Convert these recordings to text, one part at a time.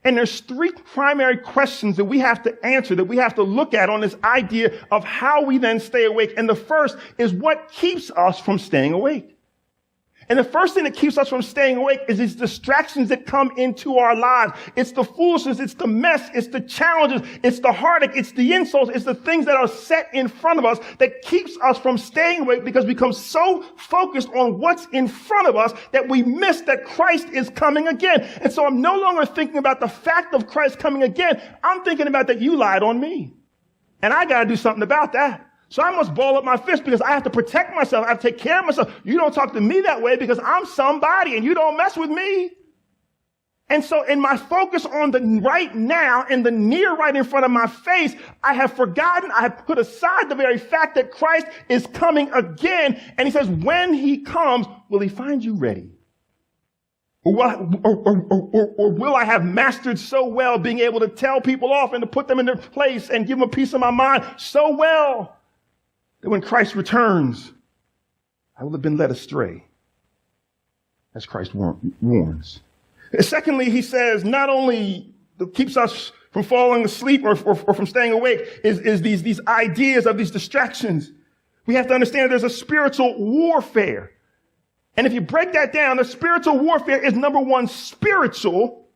And there's three primary questions that we have to answer, that we have to look at on this idea of how we then stay awake. And the first is what keeps us from staying awake. And the first thing that keeps us from staying awake is these distractions that come into our lives. It's the foolishness, it's the mess, it's the challenges, it's the heartache, it's the insults, it's the things that are set in front of us that keeps us from staying awake, because we become so focused on what's in front of us that we miss that Christ is coming again. And so I'm no longer thinking about the fact of Christ coming again. I'm thinking about that you lied on me. And I got to do something about that. So I must ball up my fist because I have to protect myself. I have to take care of myself. You don't talk to me that way because I'm somebody and you don't mess with me. And so in my focus on the right now and the near right in front of my face, I have forgotten, I have put aside the very fact that Christ is coming again. And he says, when he comes, will he find you ready? Or will I have mastered so well being able to tell people off and to put them in their place and give them a piece of my mind so well that when Christ returns, I will have been led astray, as Christ warns. Secondly, he says, not only keeps us from falling asleep or from staying awake is these ideas of these distractions. We have to understand there's a spiritual warfare. And if you break that down, the spiritual warfare is, number one, spiritual.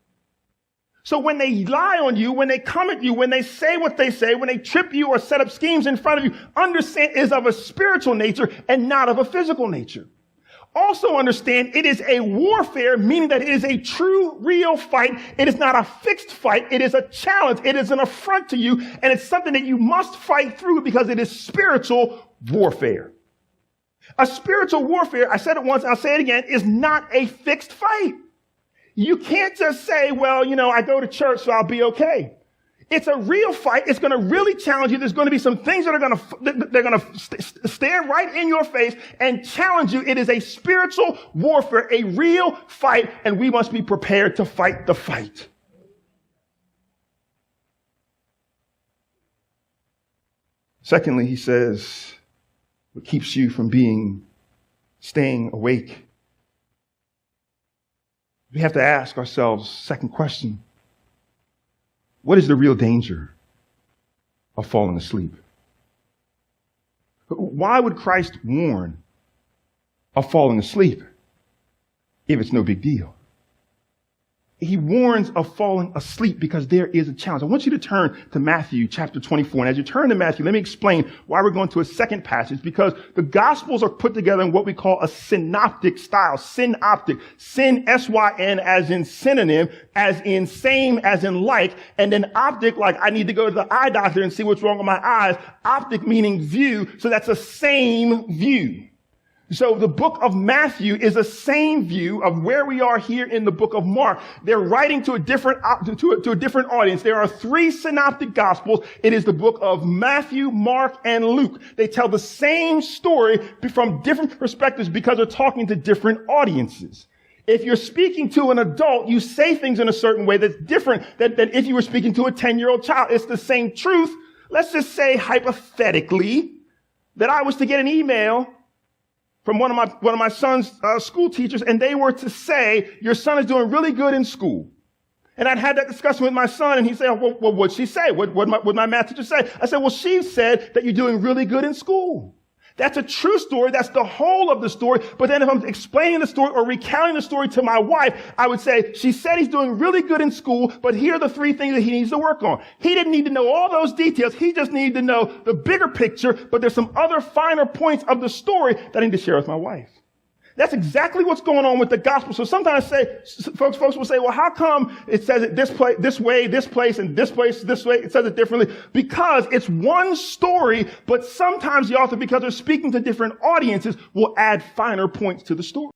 So when they lie on you, when they come at you, when they say what they say, when they trip you or set up schemes in front of you, understand is of a spiritual nature and not of a physical nature. Also understand it is a warfare, meaning that it is a true, real fight. It is not a fixed fight. It is a challenge. It is an affront to you. And it's something that you must fight through because it is spiritual warfare. A spiritual warfare, I said it once, I'll say it again, is not a fixed fight. You can't just say, well, I go to church, so I'll be okay. It's a real fight. It's going to really challenge you. There's going to be some things that are they're going to stand right in your face and challenge you. It is a spiritual warfare, a real fight, and we must be prepared to fight the fight. Secondly, he says, what keeps you from staying awake? We have to ask ourselves, second question, what is the real danger of falling asleep? Why would Christ warn of falling asleep if it's no big deal? He warns of falling asleep because there is a challenge. I want you to turn to Matthew chapter 24. And as you turn to Matthew, let me explain why we're going to a second passage, because the Gospels are put together in what we call a synoptic style. Synoptic. Syn, S-Y-N, as in synonym, as in same, as in like, and then optic, like I need to go to the eye doctor and see what's wrong with my eyes. Optic meaning view. So that's a same view. So the book of Matthew is the same view of where we are here in the book of Mark. They're writing to a different audience. There are three synoptic gospels. It is the book of Matthew, Mark, and Luke. They tell the same story from different perspectives because they're talking to different audiences. If you're speaking to an adult, you say things in a certain way that's different than if you were speaking to a 10-year-old child. It's the same truth. Let's just say hypothetically that I was to get an email from one of my son's school teachers, and they were to say, your son is doing really good in school. And I'd had that discussion with my son, and he said, well, what'd she say? What'd my math teacher say? I said, well, she said that you're doing really good in school. That's a true story. That's the whole of the story. But then if I'm explaining the story or recounting the story to my wife, I would say, she said he's doing really good in school, but here are the three things that he needs to work on. He didn't need to know all those details. He just needed to know the bigger picture, but there's some other finer points of the story that I need to share with my wife. That's exactly what's going on with the gospel. So sometimes folks will say, well, how come it says it this way, this place, and this place, this way? It says it differently. Because it's one story, but sometimes the author, because they're speaking to different audiences, will add finer points to the story.